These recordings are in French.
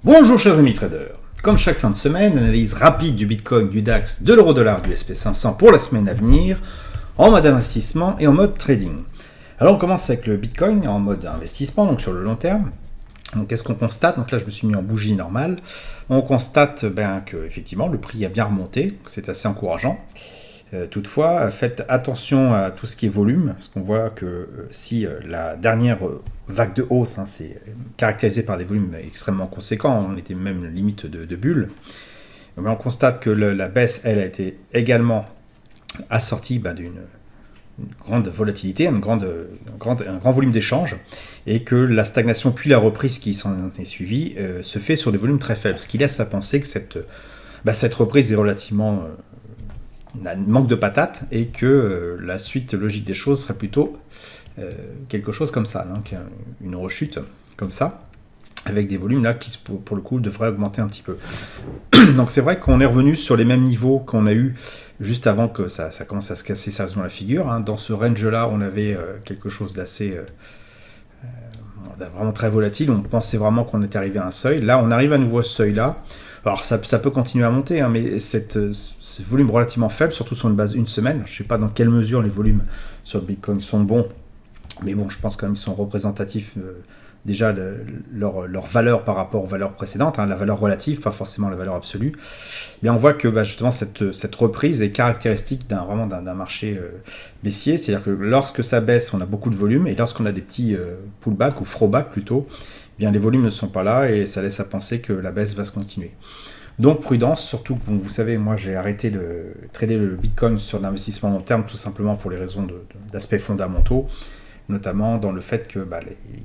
Bonjour chers amis traders. Comme chaque fin de semaine, analyse rapide du Bitcoin, du DAX, de l'euro-dollar, du SP500 pour la semaine à venir, en mode investissement et en mode trading. Alors on commence avec le Bitcoin en mode investissement, donc sur le long terme. Donc qu'est-ce qu'on constate? Donc là je me suis mis en bougie normale. On constate que effectivement le prix a bien remonté, c'est assez encourageant. Toutefois, faites attention à tout ce qui est volume, parce qu'on voit que si la dernière vague de hausse, c'est caractérisée par des volumes extrêmement conséquents, on était même limite de bulle, on constate que la baisse, elle, a été également assortie d'une grande volatilité, un grand volume d'échanges, et que la stagnation puis la reprise qui s'en est suivie se fait sur des volumes très faibles, ce qui laisse à penser que cette reprise est relativement... un manque de patates et que la suite logique des choses serait plutôt quelque chose comme ça, donc une rechute comme ça, avec des volumes là qui pour le coup devraient augmenter un petit peu. Donc c'est vrai qu'on est revenu sur les mêmes niveaux qu'on a eu juste avant que ça commence à se casser sérieusement la figure. Dans ce range là on avait quelque chose d'assez vraiment très volatile, on pensait vraiment qu'on était arrivé à un seuil. Là on arrive à nouveau à ce seuil là. Alors ça peut continuer à monter, mais ce volume relativement faible, surtout sur une base une semaine. Je ne sais pas dans quelle mesure les volumes sur le Bitcoin sont bons, mais bon, je pense quand même qu'ils sont représentatifs déjà de leur valeur par rapport aux valeurs précédentes, la valeur relative, pas forcément la valeur absolue. Mais on voit que justement cette reprise est caractéristique d'un marché baissier, c'est-à-dire que lorsque ça baisse, on a beaucoup de volume, et lorsqu'on a des petits pullbacks ou throwbacks plutôt, bien les volumes ne sont pas là et ça laisse à penser que la baisse va se continuer. Donc prudence, surtout que vous savez, moi j'ai arrêté de trader le Bitcoin sur l'investissement long terme tout simplement pour les raisons d'aspects fondamentaux, notamment dans le fait qu'il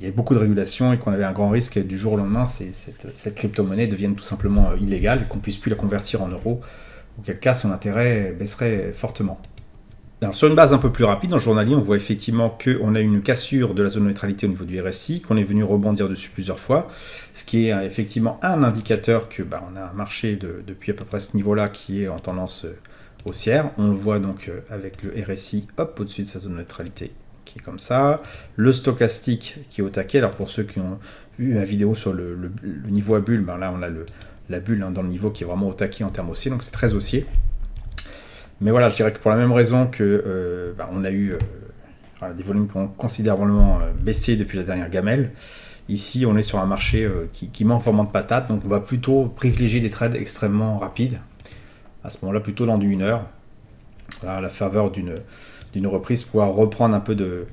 y a beaucoup de régulation et qu'on avait un grand risque du jour au lendemain cette crypto-monnaie devienne tout simplement illégale et qu'on ne puisse plus la convertir en euros, auquel cas son intérêt baisserait fortement. Alors, sur une base un peu plus rapide, dans le journalier, on voit effectivement qu'on a une cassure de la zone de neutralité au niveau du RSI, qu'on est venu rebondir dessus plusieurs fois, ce qui est effectivement un indicateur que on a un marché depuis à peu près ce niveau-là qui est en tendance haussière. On le voit donc avec le RSI au-dessus de sa zone de neutralité, qui est comme ça. Le stochastique qui est au taquet. Alors pour ceux qui ont vu ma vidéo sur le niveau à bulle, là on a la bulle dans le niveau qui est vraiment au taquet en termes haussiers, donc c'est très haussier. Mais voilà, je dirais que pour la même raison que on a eu des volumes qui ont considérablement baissé depuis la dernière gamelle, ici on est sur un marché qui manque vraiment de patates, donc on va plutôt privilégier des trades extrêmement rapides, à ce moment-là plutôt dans du 1 heure, à la faveur d'une reprise, pouvoir reprendre un peu de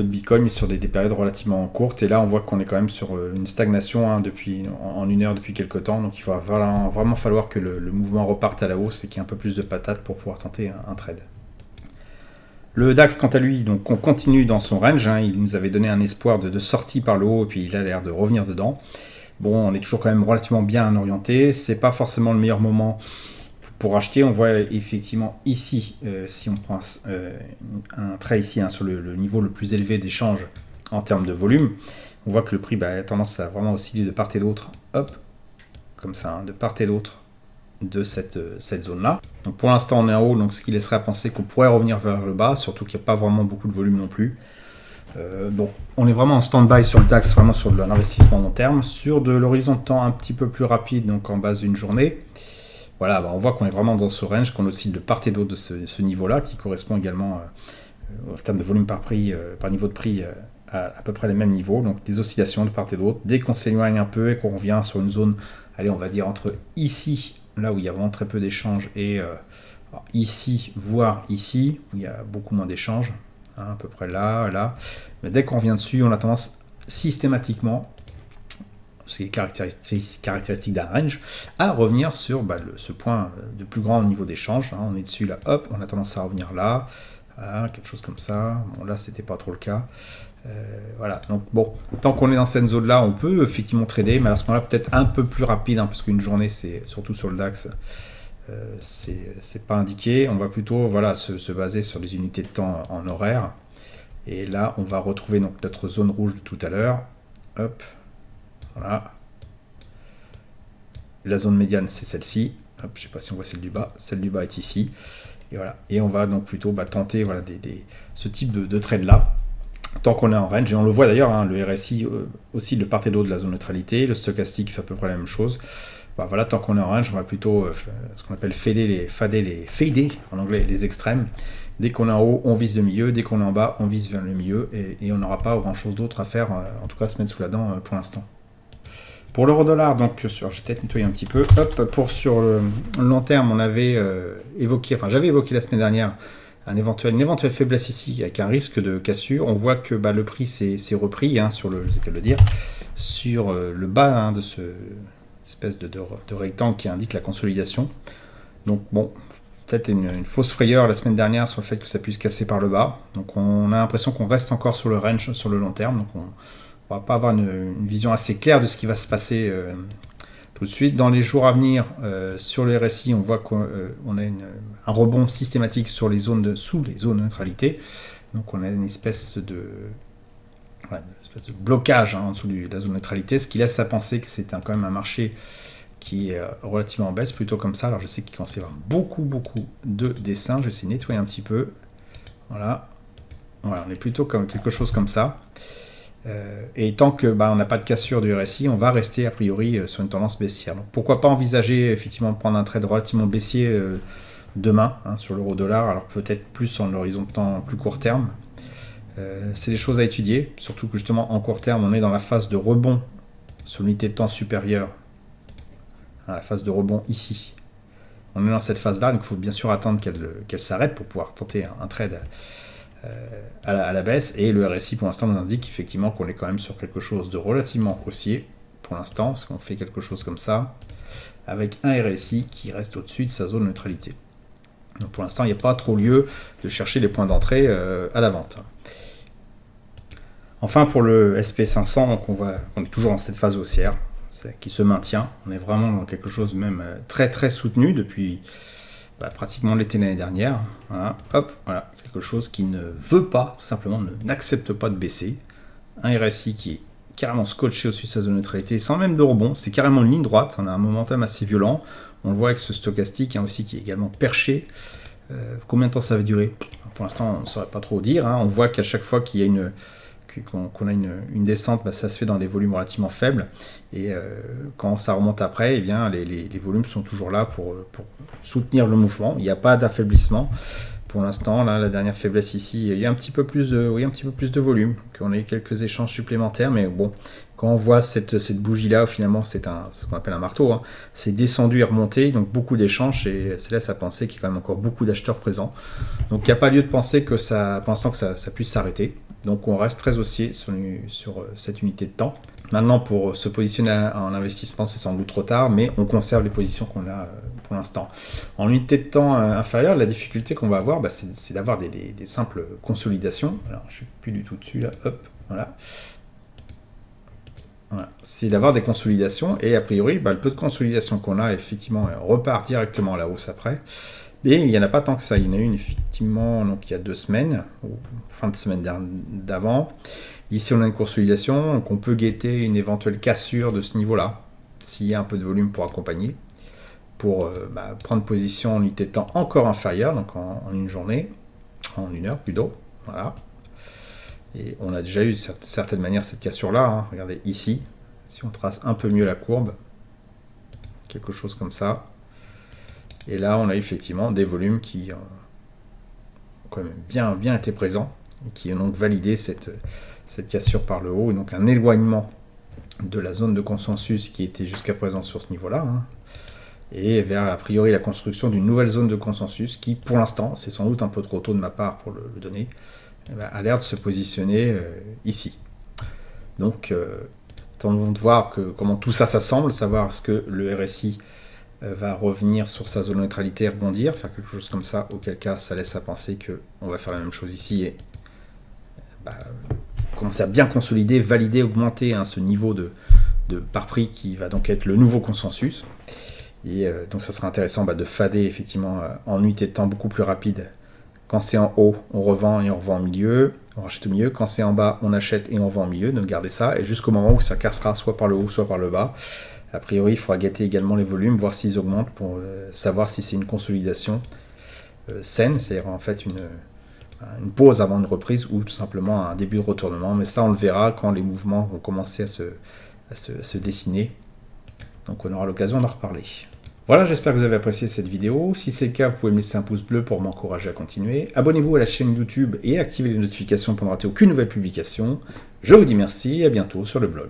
Bitcoin, mais sur des périodes relativement courtes. Et là, on voit qu'on est quand même sur une stagnation en 1 heure depuis quelques temps. Donc il va vraiment falloir que le mouvement reparte à la hausse et qu'il y ait un peu plus de patates pour pouvoir tenter un trade. Le DAX, quant à lui, donc on continue dans son range. Il nous avait donné un espoir de sortie par le haut, et puis il a l'air de revenir dedans. Bon, on est toujours quand même relativement bien orienté. C'est pas forcément le meilleur moment pour acheter. On voit effectivement ici, si on prend un trait ici sur le niveau le plus élevé d'échange en termes de volume, on voit que le prix a tendance à vraiment osciller de part et d'autre, comme ça, de part et d'autre de cette zone-là. Donc pour l'instant on est en haut, donc ce qui laisserait à penser qu'on pourrait revenir vers le bas, surtout qu'il n'y a pas vraiment beaucoup de volume non plus. On est vraiment en stand-by sur le DAX, vraiment sur l'investissement long terme, sur de l'horizon de temps un petit peu plus rapide, donc en base d'une journée. Voilà, on voit qu'on est vraiment dans ce range, qu'on oscille de part et d'autre de ce niveau-là, qui correspond également en termes de volume par niveau de prix à peu près les mêmes niveaux, donc des oscillations de part et d'autre. Dès qu'on s'éloigne un peu et qu'on revient sur une zone, allez, on va dire entre ici, là où il y a vraiment très peu d'échanges, et ici, voire ici, où il y a beaucoup moins d'échanges, à peu près là. Mais dès qu'on revient dessus, on a tendance systématiquement, c'est caractéristique d'un range, à revenir sur ce point de plus grand niveau d'échange. On est dessus là, on a tendance à revenir là, quelque chose comme ça. Bon, là c'était pas trop le cas. Voilà, donc bon, tant qu'on est dans cette zone là, on peut effectivement trader, mais à ce moment-là peut-être un peu plus rapide, parce qu'une journée, c'est surtout sur le DAX, c'est pas indiqué. On va plutôt se baser sur les unités de temps en horaire. Et là, on va retrouver donc notre zone rouge de tout à l'heure. Voilà. La zone médiane, c'est celle-ci. Je ne sais pas si on voit celle du bas. Celle du bas est ici. Et voilà. Et on va donc plutôt tenter ce type de trade-là. tant qu'on est en range, et on le voit d'ailleurs, hein, le RSI aussi de part et d'autre de la zone neutralité, le stochastique fait à peu près la même chose. Bah, voilà, tant qu'on est en range, on va plutôt ce qu'on appelle fader en anglais, les extrêmes. Dès qu'on est en haut, on vise le milieu, dès qu'on est en bas, on vise vers le milieu, et on n'aura pas grand chose d'autre à faire, en tout cas se mettre sous la dent pour l'instant. Pour l'euro-dollar, donc je vais peut-être nettoyer un petit peu. Hop, pour sur le long terme, on avait j'avais évoqué la semaine dernière une éventuelle faiblesse ici avec un risque de cassure. On voit que le prix s'est repris sur sur le bas de ce espèce de rectangle qui indique la consolidation. Donc bon, peut-être une fausse frayeur la semaine dernière sur le fait que ça puisse casser par le bas. Donc on a l'impression qu'on reste encore sur le range sur le long terme. Donc on va pas avoir une vision assez claire de ce qui va se passer tout de suite. Dans les jours à venir, sur le RSI, on voit qu'on a un rebond systématique sur les zones sous les zones de neutralité. Donc on a une espèce de blocage en dessous de la zone de neutralité, ce qui laisse à penser que c'est quand même un marché qui est relativement en baisse, plutôt comme ça. Alors je sais qu'il commence à y avoir beaucoup de dessins. Je vais essayer de nettoyer un petit peu. Voilà, on est plutôt comme quelque chose comme ça. Et tant que on n'a pas de cassure du RSI, on va rester a priori sur une tendance baissière. Donc pourquoi pas envisager effectivement de prendre un trade relativement baissier demain sur l'euro-dollar, alors peut-être plus en horizon de temps plus court terme. C'est des choses à étudier, surtout que justement en court terme on est dans la phase de rebond sur l'unité de temps supérieure, la phase de rebond ici. On est dans cette phase là, donc il faut bien sûr attendre qu'elle s'arrête pour pouvoir tenter un trade à la baisse, et le RSI pour l'instant nous indique effectivement qu'on est quand même sur quelque chose de relativement haussier pour l'instant, parce qu'on fait quelque chose comme ça avec un RSI qui reste au-dessus de sa zone de neutralité. Donc pour l'instant il n'y a pas trop lieu de chercher les points d'entrée à la vente. Enfin pour le SP500, donc on est toujours dans cette phase haussière qui se maintient, on est vraiment dans quelque chose même très soutenu depuis pratiquement l'été l'année dernière. Voilà, voilà, quelque chose qui ne veut pas, tout simplement, n'accepte pas de baisser. Un RSI qui est carrément scotché au-dessus de sa zone de neutralité, sans même de rebond, c'est carrément une ligne droite, on a un momentum assez violent. On le voit avec ce stochastique aussi qui est également perché. Combien de temps ça va durer? Pour l'instant, on ne saurait pas trop dire. On voit qu'à chaque fois qu'il y a qu'on a une descente, ça se fait dans des volumes relativement faibles, et quand ça remonte après, les volumes sont toujours là pour soutenir le mouvement. Il n'y a pas d'affaiblissement pour l'instant. Là, la dernière faiblesse ici, il y a un petit peu plus de volume, qu'on a eu quelques échanges supplémentaires, mais bon, quand on voit cette bougie là, finalement c'est ce qu'on appelle un marteau, c'est descendu et remonté, donc beaucoup d'échanges, et ça laisse à penser qu'il y a quand même encore beaucoup d'acheteurs présents. Donc il n'y a pas lieu de penser que pour l'instant que ça puisse s'arrêter. Donc on reste très haussier sur cette unité de temps. Maintenant, pour se positionner en investissement, c'est sans doute trop tard, mais on conserve les positions qu'on a pour l'instant. En unité de temps inférieure, la difficulté qu'on va avoir, c'est d'avoir des simples consolidations. Alors je ne suis plus du tout dessus là, hop, voilà. C'est d'avoir des consolidations, et a priori, le peu de consolidation qu'on a, effectivement, repart directement à la hausse après. Et il n'y en a pas tant que ça. Il y en a une effectivement donc, il y a 2 semaines, ou fin de semaine d'avant. Ici, on a une consolidation, donc on peut guetter une éventuelle cassure de ce niveau-là, s'il y a un peu de volume pour accompagner, pour prendre position en unité de temps encore inférieure, donc en une journée, en une heure plutôt. Voilà. Et on a déjà eu de certaine manière cette cassure-là. Regardez ici, si on trace un peu mieux la courbe, quelque chose comme ça. Et là, on a effectivement des volumes qui ont quand même bien été présents, et qui ont donc validé cette cassure par le haut, et donc un éloignement de la zone de consensus qui était jusqu'à présent sur ce niveau-là, et vers a priori la construction d'une nouvelle zone de consensus qui, pour l'instant, c'est sans doute un peu trop tôt de ma part pour le donner, a l'air de se positionner ici. Donc, attendons de voir comment tout ça s'assemble, savoir est-ce que le RSI va revenir sur sa zone de neutralité et rebondir, faire quelque chose comme ça, auquel cas ça laisse à penser qu'on va faire la même chose ici et commencer à bien consolider, valider, augmenter ce niveau de par prix qui va donc être le nouveau consensus. Et donc ça sera intéressant de fader effectivement en unité de temps beaucoup plus rapide. Quand c'est en haut, on revend et on revend au milieu, on rachète au milieu. Quand c'est en bas, on achète et on vend au milieu, donc gardez ça, et jusqu'au moment où ça cassera soit par le haut, soit par le bas. A priori, il faudra guetter également les volumes, voir s'ils augmentent pour savoir si c'est une consolidation saine, c'est-à-dire en fait une pause avant une reprise ou tout simplement un début de retournement. Mais ça, on le verra quand les mouvements vont commencer à se dessiner. Donc on aura l'occasion d'en reparler. Voilà, j'espère que vous avez apprécié cette vidéo. Si c'est le cas, vous pouvez me laisser un pouce bleu pour m'encourager à continuer. Abonnez-vous à la chaîne YouTube et activez les notifications pour ne rater aucune nouvelle publication. Je vous dis merci et à bientôt sur le blog.